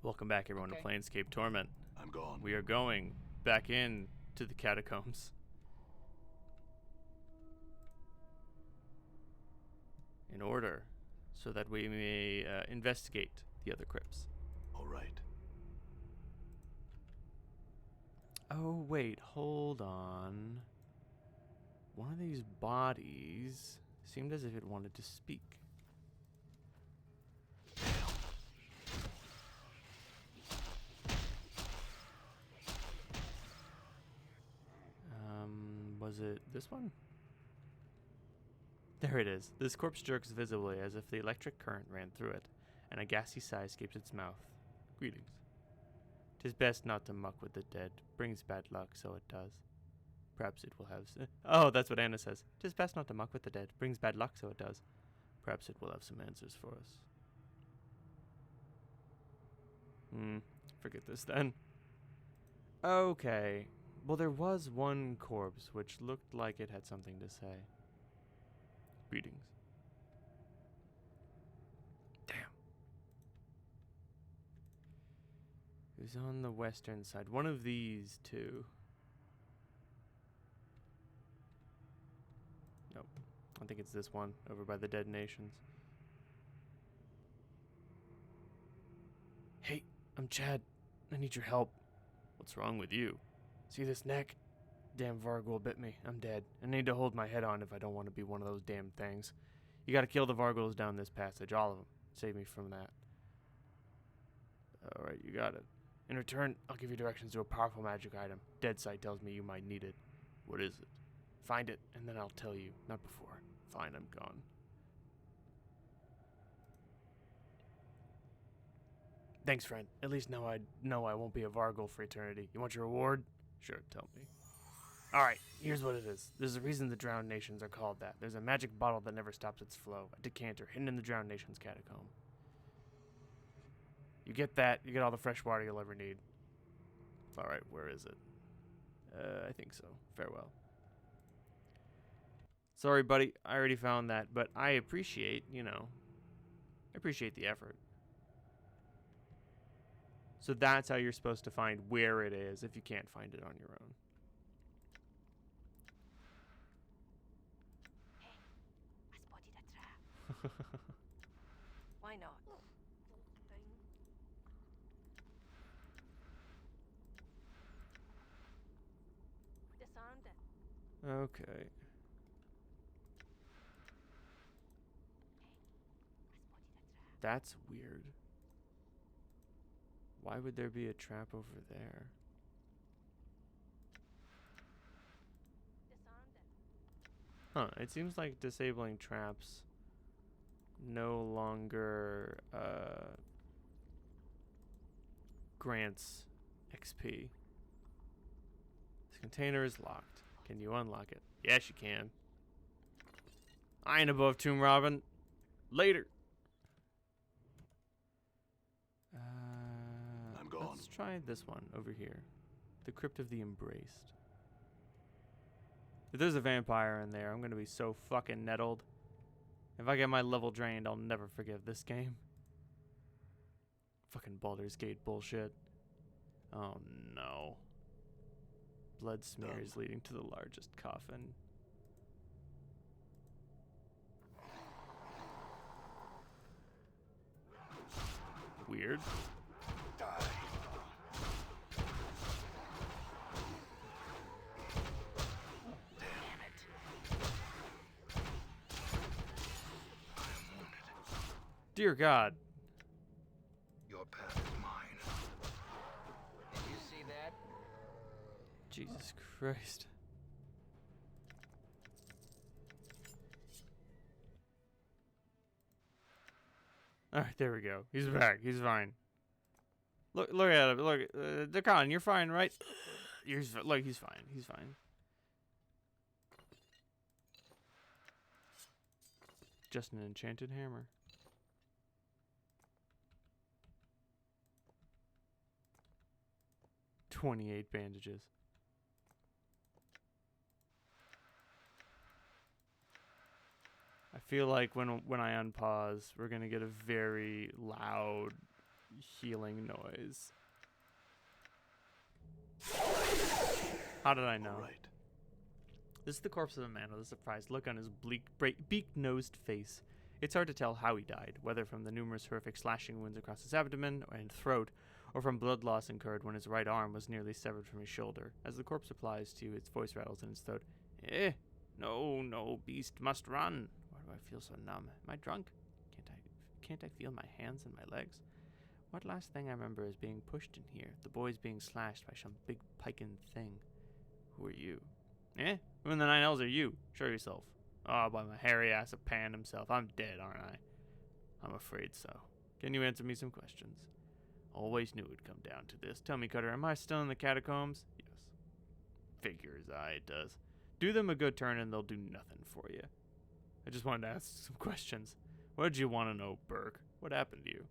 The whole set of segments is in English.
Welcome back, everyone, to Planescape Torment. I'm gone. We are going back in to the catacombs in order so that we may investigate the other crypts. All right. Oh, wait, hold on. One of these bodies seemed as if it wanted to speak. Was it this one? There it is. This corpse jerks visibly as if the electric current ran through it, and a gassy sigh escapes its mouth. Greetings. 'Tis best not to muck with the dead. Brings bad luck, so it does. Perhaps it will have... Oh, that's what Anna says. 'Tis best not to muck with the dead. Brings bad luck, so it does. Perhaps it will have some answers for us. Forget this then. Okay. Well, there was one corpse which looked like it had something to say. Greetings. Damn. It was on the western side. One of these two. Nope. I think it's this one over by the Dead Nations. Hey, I'm Chad. I need your help. What's wrong with you? See this neck? Damn Vargul bit me. I'm dead. I need to hold my head on if I don't want to be one of those damn things. You gotta kill the Varguls down this passage, all of them. Save me from that. Alright, you got it. In return, I'll give you directions to a powerful magic item. Dead Sight tells me you might need it. What is it? Find it, and then I'll tell you. Not before. Fine, I'm gone. Thanks, friend. At least now I know I won't be a Vargul for eternity. You want your reward? Sure, tell me. Alright, here's what it is. There's a reason the Drowned Nations are called that. There's a magic bottle that never stops its flow. A decanter hidden in the Drowned Nations catacomb. You get that, you get all the fresh water you'll ever need. Alright, where is it? I think so. Farewell. Sorry, buddy. I already found that, but I appreciate, I appreciate the effort. So that's how you're supposed to find where it is if you can't find it on your own. Hey, I spotted a trap. Why not? Disarmed it. Okay. Hey, I spotted a trap. That's weird. Why would there be a trap over there? Disarmed it. Huh, it seems like disabling traps no longer grants XP. This container is locked. Can you unlock it? Yes, you can. I ain't above Tomb Robin. Later. I'm gone. Let's try this one over here. The Crypt of the Embraced. If there's a vampire in there, I'm going to be so fucking nettled. If I get my level drained, I'll never forgive this game. Fucking Baldur's Gate bullshit. Oh no. Blood smears leading to the largest coffin. Weird. Die. Damn it. I'm wounded. Dear God. Your path is mine. Did you see that? Jesus Christ. Alright, there we go. He's back. He's fine. Look at him. Look, Dakan, you're fine, right? Look, he's fine. He's fine. Just an enchanted hammer. "28 bandages. I feel like when I unpause, we're gonna get a very loud healing noise. How did I know? All right. This is the corpse of a man with a surprised look on his beak-nosed face. It's hard to tell how he died, whether from the numerous horrific slashing wounds across his abdomen and throat, or from blood loss incurred when his right arm was nearly severed from his shoulder. As the corpse replies to you, its voice rattles in his throat. No, beast must run. Why do I feel so numb? Am I drunk? Can't I feel my hands and my legs? What last thing I remember is being pushed in here, the boys being slashed by some big piking thing. Who are you? Who in the 9 L's are you? Show yourself. Oh, by my hairy ass of Pan himself. I'm dead, aren't I? I'm afraid so. Can you answer me some questions? Always knew it'd come down to this. Tell me, Cutter, am I still in the catacombs? Yes. Figures, it does. Do them a good turn and they'll do nothing for you. I just wanted to ask some questions. What did you want to know, Burke? What happened to you?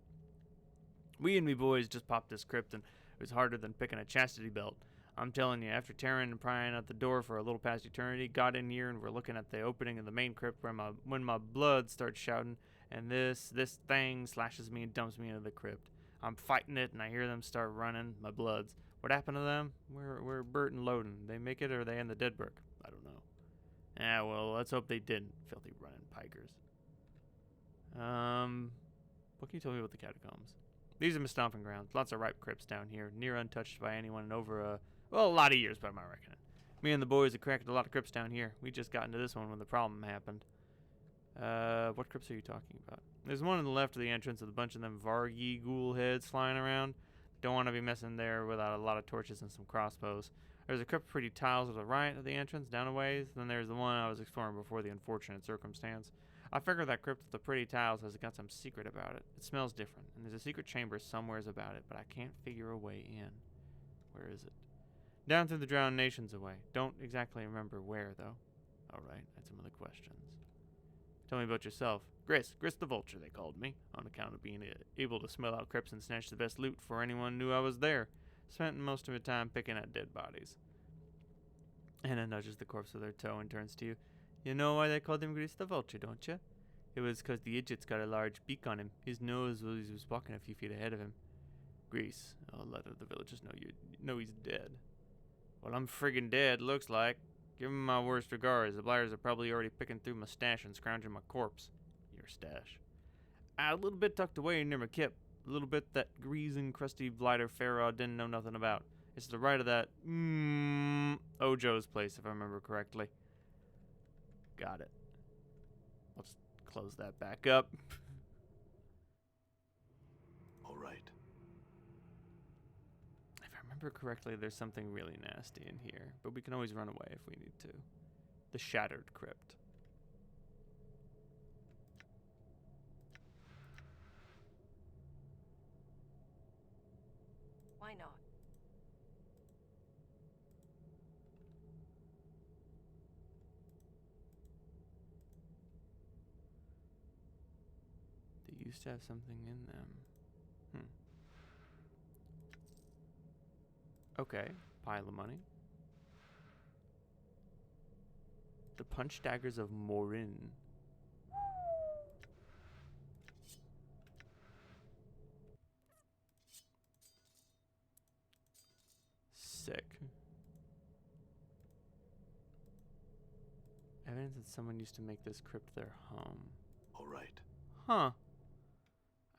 We and me boys just popped this crypt and it was harder than picking a chastity belt. I'm telling you, after tearing and prying at the door for a little past eternity, got in here and we're looking at the opening of the main crypt when my blood starts shouting and this thing slashes me and dumps me into the crypt. I'm fighting it and I hear them start running, my bloods. What happened to them? We're Bert and Loden. They make it or are they in the dead brook? I don't know. Well, let's hope they didn't, filthy running pikers. What can you tell me about the catacombs? These are my stomping grounds. Lots of ripe crypts down here, near untouched by anyone in over a lot of years by my reckoning. Me and the boys have cracked a lot of crypts down here. We just got into this one when the problem happened. What crypts are you talking about? There's one on the left of the entrance with a bunch of them Vargi ghoul heads flying around. Don't want to be messing there without a lot of torches and some crossbows. There's a crypt with pretty tiles to the right of the entrance, down a ways. Then there's the one I was exploring before the unfortunate circumstance. I figure that crypt with the pretty tiles has got some secret about it. It smells different, and there's a secret chamber somewheres about it, but I can't figure a way in. Where is it? Down through the drowned nations away. Don't exactly remember where, though. Alright, that's some of the questions. Tell me about yourself. Gris the Vulture, they called me, on account of being able to smell out crypts and snatch the best loot before anyone knew I was there. Spent most of my time picking at dead bodies. Anna nudges the corpse with her toe and turns to you. You know why they called him Gris the Vulture, don't you? It was 'cause the idiot's got a large beak on him. His nose was he was walking a few feet ahead of him. Gris, I'll let the villagers know he's dead. Well, I'm friggin' dead, looks like. Give him my worst regards. The blighters are probably already picking through my stash and scrounging my corpse. Your stash. A little bit tucked away near my kip. A little bit that greasing, crusty blighter Pharaoh didn't know nothing about. It's to the right of that, Ojo's place, if I remember correctly. Got it. Let's close that back up. All right. If I remember correctly, there's something really nasty in here, but we can always run away if we need to. The Shattered Crypt. Why not? They used to have something in them. Okay, pile of money. The Punch Daggers of Morin. Sick. Evidence that someone used to make this crypt their home. All right. Huh.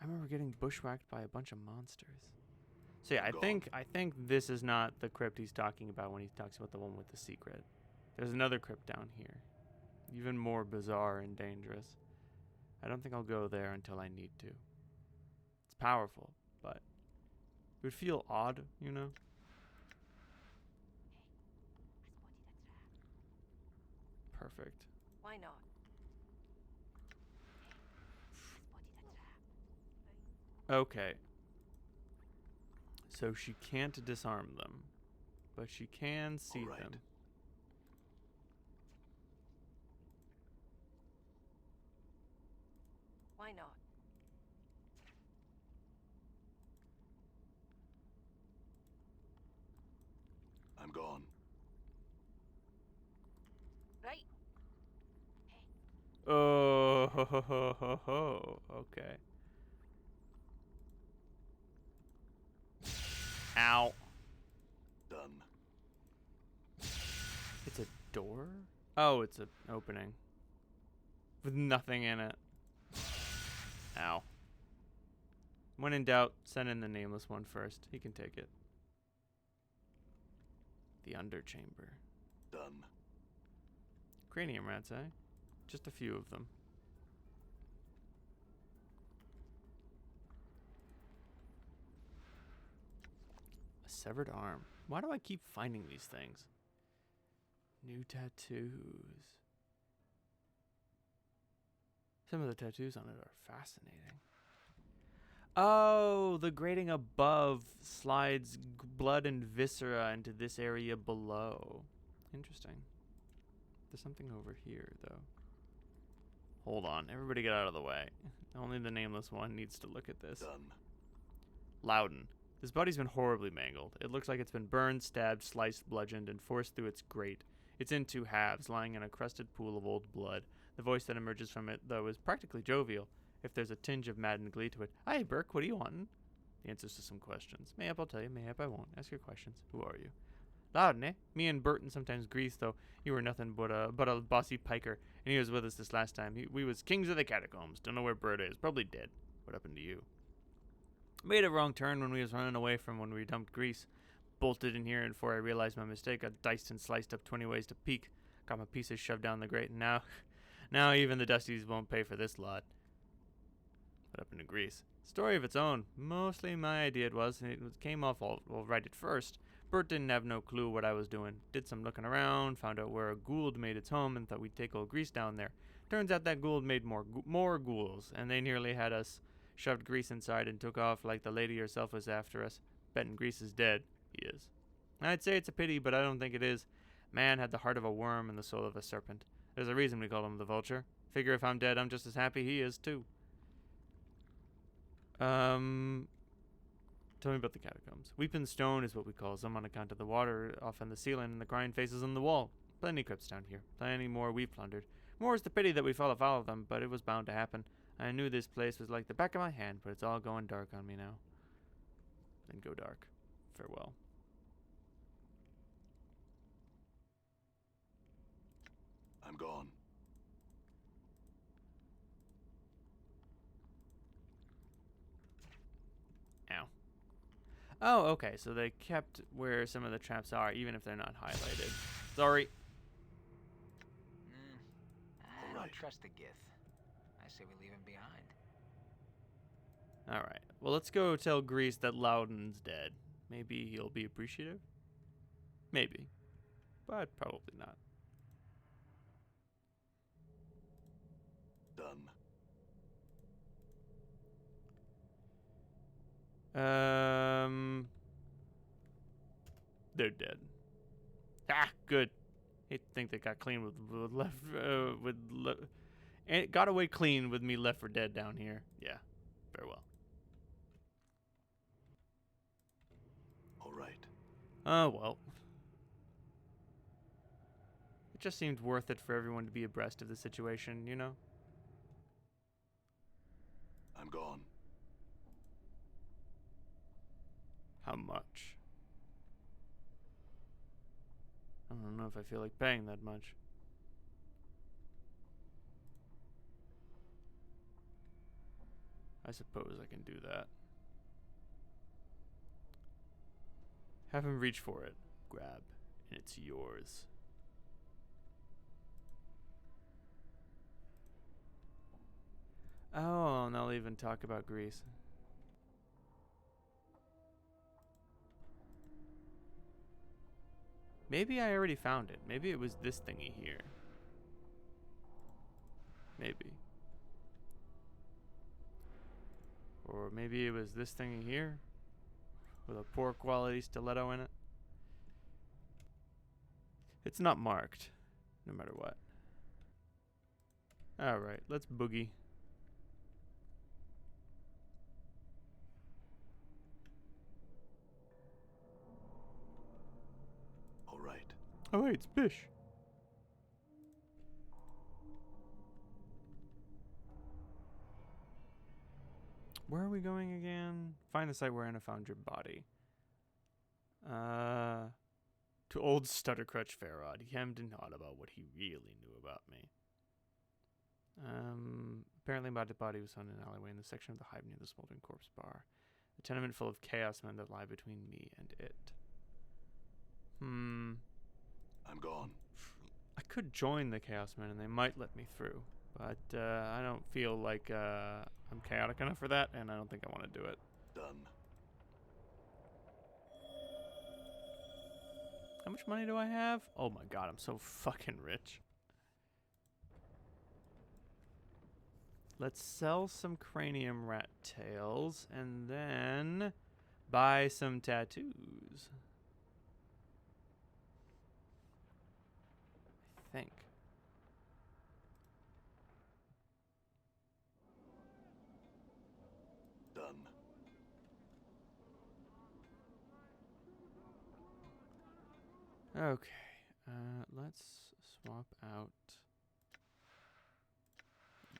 I remember getting bushwhacked by a bunch of monsters. So yeah, I think this is not the crypt he's talking about when he talks about the one with the secret. There's another crypt down here. Even more bizarre and dangerous. I don't think I'll go there until I need to. It's powerful, but it would feel odd, you know? I spotted a trap. Perfect. Why not? Okay. So she can't disarm them, but she can see All right. them. Why not? I'm gone. Right? Oh, ho, ho, ho, ho, ho. Okay. Ow. Done. It's a door? Oh, it's an opening. With nothing in it. Ow. When in doubt, send in the nameless one first. He can take it. The underchamber. Done. Cranium rats, eh? Just a few of them. A severed arm. Why do I keep finding these things? New tattoos. Some of the tattoos on it are fascinating. Oh, the grating above slides blood and viscera into this area below. Interesting. There's something over here, though. Hold on. Everybody get out of the way. Only the nameless one needs to look at this. Done. Loudon. This body's been horribly mangled. It looks like it's been burned, stabbed, sliced, bludgeoned, and forced through its grate. It's in two halves, lying in a crusted pool of old blood. The voice that emerges from it, though, is practically jovial, if there's a tinge of maddened glee to it. Hi, Burke, what are you wanting? The answers to some questions. Mayhap I'll tell you, mayhap I won't. Ask your questions. Who are you? Loudon, eh? Me and Burton sometimes grease, though. You were nothing but a bossy piker, and he was with us this last time. We was kings of the catacombs. Don't know where Bert is. Probably dead. What happened to you? Made a wrong turn when we was running away from when we dumped grease. Bolted in here, and before I realized my mistake, got diced and sliced up 20 ways to peak. Got my pieces shoved down the grate, and now even the Dusties won't pay for this lot. What happened to grease? Story of its own. Mostly my idea it was, and it came off all right at first. Bert didn't have no clue what I was doing. Did some looking around, found out where a Gould made its home, and thought we'd take old grease down there. Turns out that Gould made more ghouls, and they nearly had us. Shoved grease inside and took off like the lady herself was after us. Betting grease is dead. He is. I'd say it's a pity, but I don't think it is. Man had the heart of a worm and the soul of a serpent. There's a reason we call him the Vulture. Figure if I'm dead, I'm just as happy he is, too. Tell me about the catacombs. Weeping stone is what we call them on account of the water off in the ceiling and the crying faces on the wall. Plenty crypts down here. Plenty more we plundered. More is the pity that we fell afoul of them, but it was bound to happen. I knew this place was like the back of my hand, but it's all going dark on me now. Then go dark. Farewell. I'm gone. Ow. Oh, okay, so they kept where some of the traps are, even if they're not highlighted. Sorry. I don't trust the Gith. I say we leave him behind. Alright, well, let's go tell Grease that Loudon's dead. Maybe he'll be appreciative? Maybe. But probably not. Done. They're dead. Ah, good. I think they got clean with and it got away clean with me left for dead down here. Yeah, farewell. All right. Oh, well. It just seemed worth it for everyone to be abreast of the situation, you know? I'm gone. How much? I don't know if I feel like paying that much. I suppose I can do that. Have him reach for it. Grab, and it's yours. Oh, and they'll even talk about Grease. Maybe I already found it. Maybe it was this thingy here. Maybe. Or maybe it was this thingy here with a poor quality stiletto in it. It's not marked, no matter what. Alright, let's boogie. All right. Oh wait, it's Bish. Where are we going again? Find the site where Anna found your body. To old Stuttercrutch Farrod, he hemmed and hawed about what he really knew about me. Apparently my dead body was found in an alleyway in the section of the hive near the smoldering corpse bar. A tenement full of chaos men that lie between me and it. I'm gone. I could join the Chaos Men and they might let me through, but I don't feel like I'm chaotic enough for that, and I don't think I want to do it. Done. How much money do I have? Oh my god, I'm so fucking rich. Let's sell some cranium rat tails and then buy some tattoos. I think. Done. Okay, let's swap out.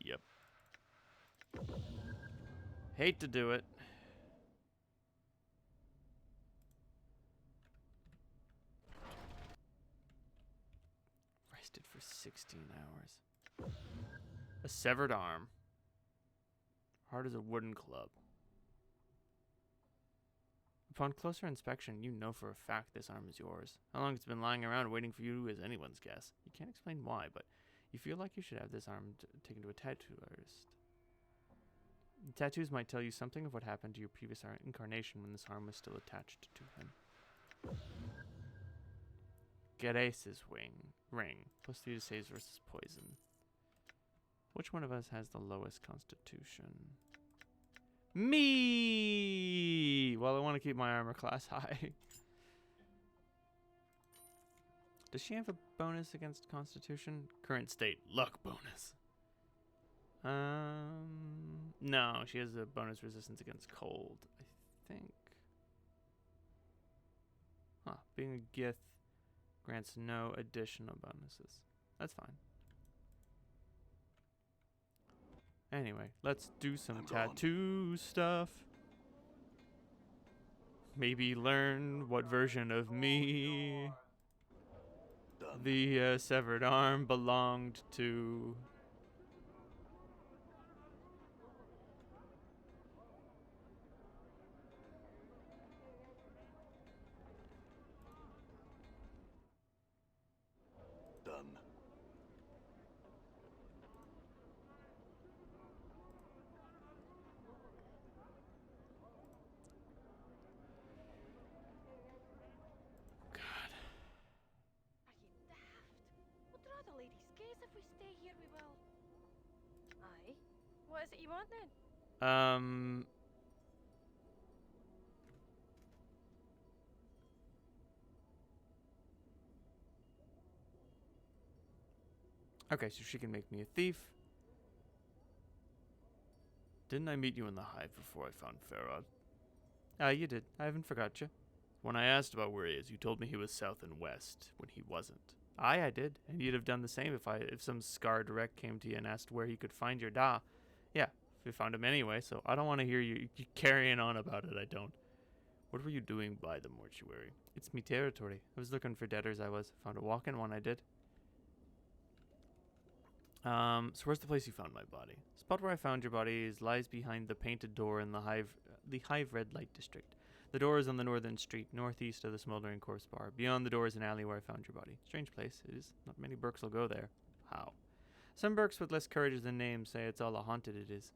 Yep. Hate to do it. Rested for 16 hours. A severed arm. Hard as a wooden club. Upon closer inspection, you know for a fact this arm is yours. How long it's been lying around waiting for you is anyone's guess. You can't explain why, but you feel like you should have this arm taken to a tattoo artist. The tattoos might tell you something of what happened to your previous incarnation when this arm was still attached to him. Get Ace's ring. +3 to saves versus poison. Which one of us has the lowest constitution? Me! Well, I want to keep my armor class high. Does she have a bonus against constitution? Current state, luck bonus. No, she has a bonus resistance against cold, I think. Huh, being a Gith grants no additional bonuses. That's fine. Anyway, let's do some tattoo stuff. Maybe learn what version of me Done. the severed arm belonged to. Done. God. Are you daft? What draw the lady's gaze? If we stay here, we will. Aye. What is it you want then? Okay, so she can make me a thief. Didn't I meet you in the hive before I found Farrod? You did. I haven't forgot you. When I asked about where he is, you told me he was south and west, when he wasn't. Aye, I did, and you'd have done the same if some scarred wreck came to you and asked where he could find your da. Yeah, if you found him anyway, so I don't want to hear you carrying on about it, I don't. What were you doing by the mortuary? It's me territory. I was looking for debtors, I was. Found a walk-in one, I did. So where's the place you found my body? The spot where I found your body lies behind the painted door in the hive red light district. The door is on the northern street, northeast of the smoldering corpse bar. Beyond the door is an alley where I found your body. Strange place, it is. Not many Burks will go there. How? Some Burks with less courage than names say it's all a haunted it is.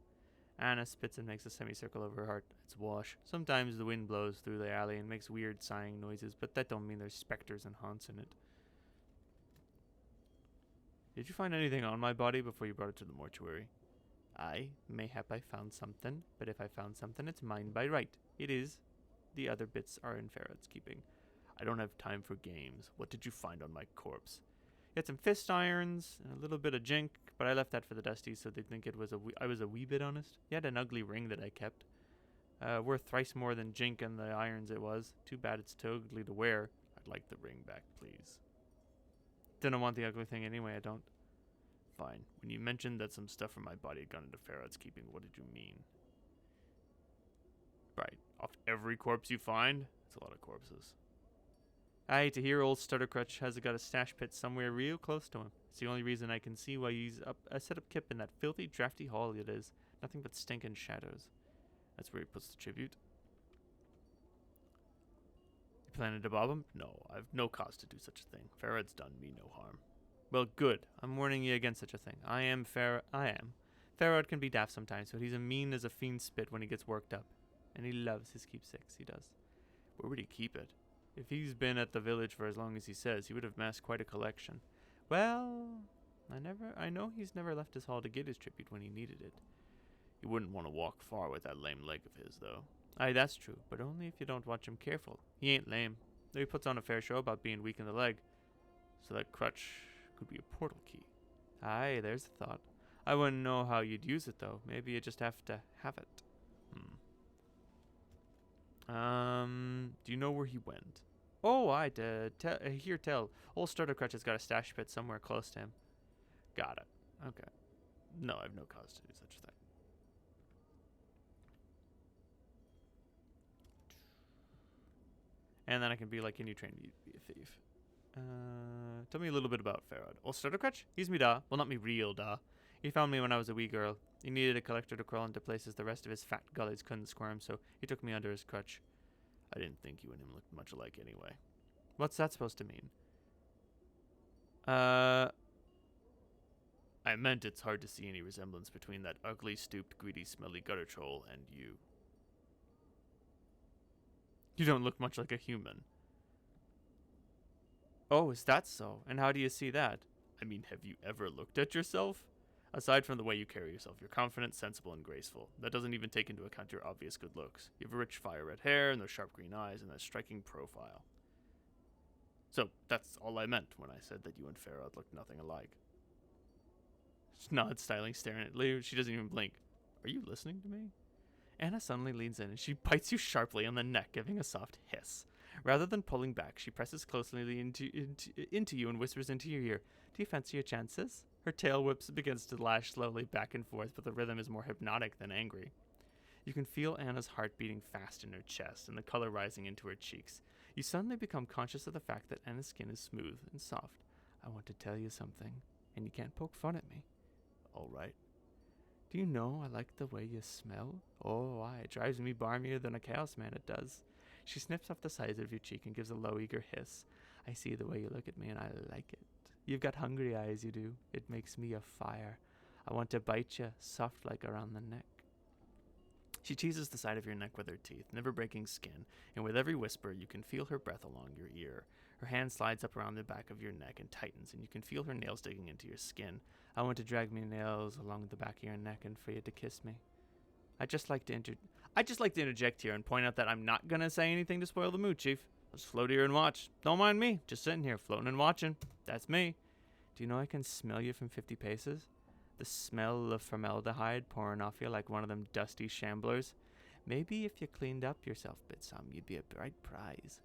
Anna spits and makes a semicircle over her heart. It's wash. Sometimes the wind blows through the alley and makes weird sighing noises, but that don't mean there's specters and haunts in it. Did you find anything on my body before you brought it to the mortuary? Aye, mayhap I found something, but if I found something, it's mine by right. It is. The other bits are in Farrod's keeping. I don't have time for games. What did you find on my corpse? You had some fist irons and a little bit of jink, but I left that for the dusties so they'd think I was a wee bit honest. You had an ugly ring that I kept. Worth thrice more than jink and the irons it was. Too bad it's too ugly to wear. I'd like the ring back, please. Didn't want the ugly thing anyway, I don't. Fine. When you mentioned that some stuff from my body had gone into Farrod's keeping, what did you mean? Right. Off every corpse you find? That's a lot of corpses. Aye, to hear old Stuttercrutch has got a stash pit somewhere real close to him. It's the only reason I can see why he's up set up Kip in that filthy, drafty hall it is. Nothing but stinking shadows. That's where he puts the tribute. You planning to bob him? No, I've no cause to do such a thing. Farrad's done me no harm. Well, good. I'm warning you against such a thing. I am. Farrad can be daft sometimes, but he's as mean as a fiend spit when he gets worked up. And he loves his keepsakes, he does. Where would he keep it? If he's been at the village for as long as he says, he would have amassed quite a collection. Well, I know he's never left his hall to get his tribute when he needed it. You wouldn't want to walk far with that lame leg of his, though. Aye, that's true, but only if you don't watch him careful. He ain't lame, though he puts on a fair show about being weak in the leg. So that crutch could be a portal key. Aye, there's a thought. I wouldn't know how you'd use it, though. Maybe you just have to have it. Do you know where he went? Oh, I hear tell. Old Stuttercrutch has got a stash pit somewhere close to him. Got it. Okay. No, I have no cause to do such a thing. And then I can be like, can you train me to be a thief? Tell me a little bit about Farad. Old Stuttercrutch? He's me da. Well, not me real da. He found me when I was a wee girl. He needed a collector to crawl into places the rest of his fat gullies couldn't squirm, so he took me under his crutch. I didn't think you and him looked much alike anyway. What's that supposed to mean? I meant it's hard to see any resemblance between that ugly, stooped, greedy, smelly gutter troll and you. You don't look much like a human. Oh, is that so? And how do you see that? I mean, have you ever looked at yourself? Aside from the way you carry yourself, you're confident, sensible, and graceful. That doesn't even take into account your obvious good looks. You have rich fire red hair and those sharp green eyes and that striking profile. So, that's all I meant when I said that you and Farad looked nothing alike. She nods, styling, staring at Lou. She doesn't even blink. Are you listening to me? Anna suddenly leans in and she bites you sharply on the neck, giving a soft hiss. Rather than pulling back, she presses closely into you and whispers into your ear, "Do you fancy your chances?" Her tail whips and begins to lash slowly back and forth, but the rhythm is more hypnotic than angry. You can feel Anna's heart beating fast in her chest and the color rising into her cheeks. You suddenly become conscious of the fact that Anna's skin is smooth and soft. I want to tell you something, and you can't poke fun at me. All right. Do you know I like the way you smell? Oh, why, it drives me barmier than a chaos man, it does. She snips off the sides of your cheek and gives a low, eager hiss. I see the way you look at me, and I like it. You've got hungry eyes, you do. It makes me a fire. I want to bite you, soft like around the neck. She teases the side of your neck with her teeth, never breaking skin, and with every whisper, you can feel her breath along your ear. Her hand slides up around the back of your neck and tightens, and you can feel her nails digging into your skin. I want to drag my nails along the back of your neck and for you to kiss me. I'd just like to interject here and point out that I'm not gonna say anything to spoil the mood, Chief. Let's float here and watch. Don't mind me, just sitting here, floating and watching. That's me. Do you know I can smell you from 50 paces? The smell of formaldehyde pouring off you like one of them dusty shamblers. Maybe if you cleaned up yourself a bit some, you'd be a bright prize.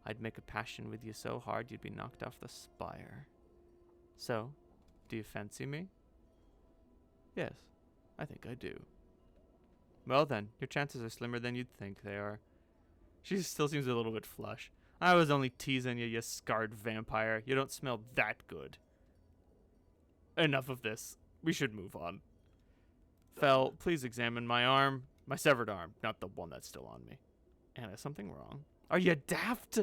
I'd make a passion with you so hard you'd be knocked off the spire. So, do you fancy me? Yes, I think I do. Well then, your chances are slimmer than you'd think they are. She still seems a little bit flush. I was only teasing you, you scarred vampire. You don't smell that good. Enough of this. We should move on. Fel, please examine my arm. My severed arm, not the one that's still on me. Anna, something wrong? Are you daft?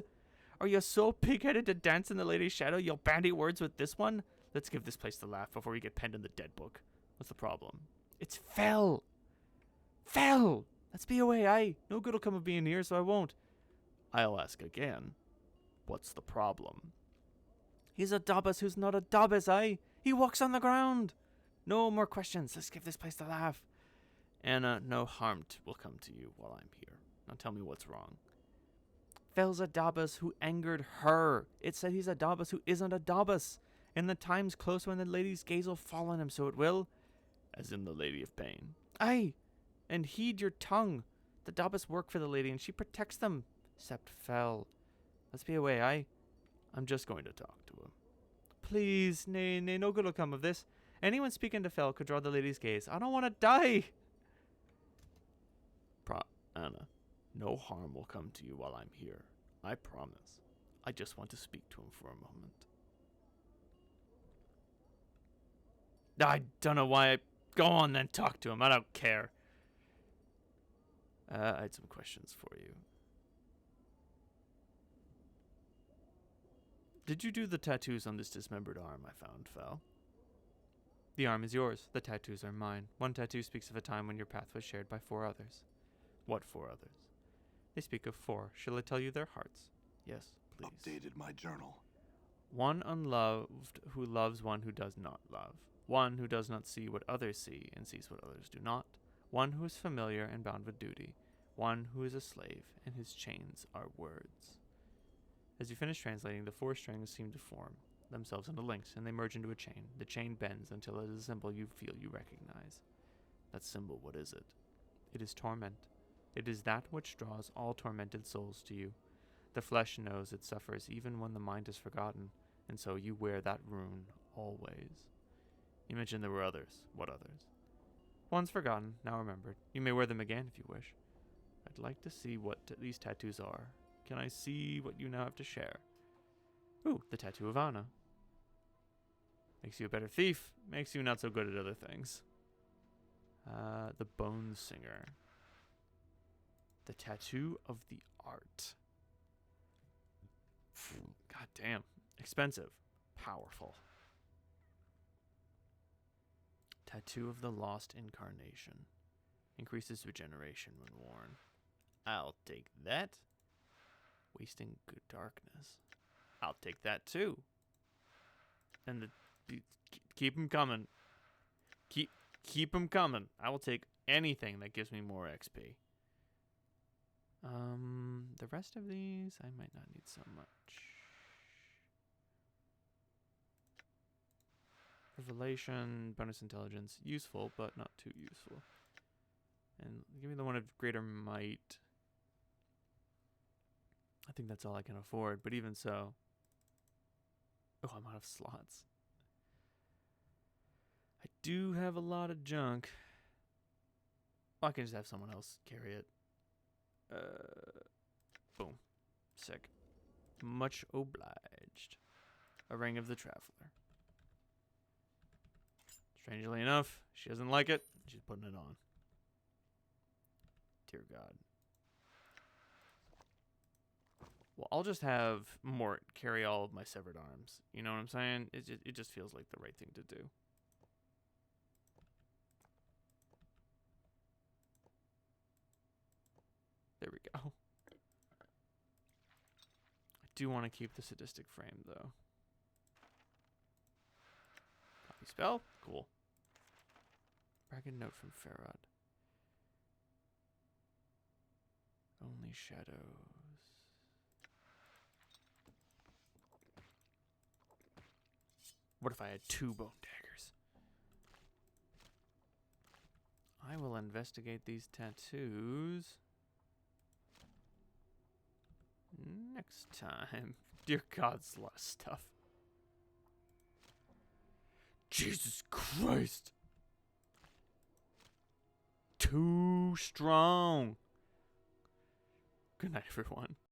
Are you so pig-headed to dance in the lady's shadow you'll bandy words with this one? Let's give this place the laugh before we get penned in the dead book. What's the problem? It's Fel! Fel! Let's be away, aye. No good'll come of being here, so I won't. I'll ask again. What's the problem? He's a Dobbus who's not a Dobbus, aye. He walks on the ground. No more questions. Let's give this place the laugh. Anna, no harm will come to you while I'm here. Now tell me what's wrong. Fel's a Dobbus who angered her. It said he's a Dobbus who isn't a Dobbus. And the time's close when the lady's gaze will fall on him, so it will. As in the Lady of Pain. Aye. And heed your tongue. The Dobbus work for the lady, and she protects them. Except Fel. Let's be away, aye? I'm just going to talk to him. Please, nay, no good'll come of this. Anyone speaking to Fel could draw the lady's gaze. I don't want to die. Anna, no harm will come to you while I'm here. I promise. I just want to speak to him for a moment. I don't know why. Go on then, talk to him. I don't care. I had some questions for you. Did you do the tattoos on this dismembered arm I found, Fel? The arm is yours. The tattoos are mine. One tattoo speaks of a time when your path was shared by 4 others. What 4 others? They speak of 4. Shall I tell you their hearts? Yes, please. Updated my journal. One unloved who loves one who does not love. One who does not see what others see and sees what others do not. One who is familiar and bound with duty. One who is a slave, and his chains are words. As you finish translating, the 4 strings seem to form themselves into links, and they merge into a chain. The chain bends until it is a symbol you feel you recognize. That symbol, what is it? It is torment. It is that which draws all tormented souls to you. The flesh knows it suffers even when the mind is forgotten, and so you wear that rune always. You mentioned there were others. What others? One's forgotten, now remembered. You may wear them again if you wish. I'd like to see what these tattoos are. Can I see what you now have to share? Ooh, the tattoo of Anna. Makes you a better thief. Makes you not so good at other things. The Bone Singer. The tattoo of the art. God damn. Expensive. Powerful. Tattoo of the Lost Incarnation. Increases regeneration when worn. I'll take that. Wasting good darkness. I'll take that too. And keep them coming. Keep them coming. I will take anything that gives me more XP. The rest of these I might not need so much. Revelation, bonus intelligence, useful, but not too useful. And give me the one of greater might. I think that's all I can afford, but even so. Oh, I'm out of slots. I do have a lot of junk. Well, I can just have someone else carry it. Boom. Sick. Much obliged. A Ring of the Traveler. Strangely enough, she doesn't like it. She's putting it on. Dear God. Well, I'll just have Mort carry all of my severed arms. You know what I'm saying? It just feels like the right thing to do. There we go. I do want to keep the sadistic frame, though. Copy spell? Cool. Bragging note from Farad. Only shadows. What if I had 2 bone daggers? I will investigate these tattoos next time. Dear God, it's a lot of stuff. Jesus Christ. Too strong. Good night, everyone.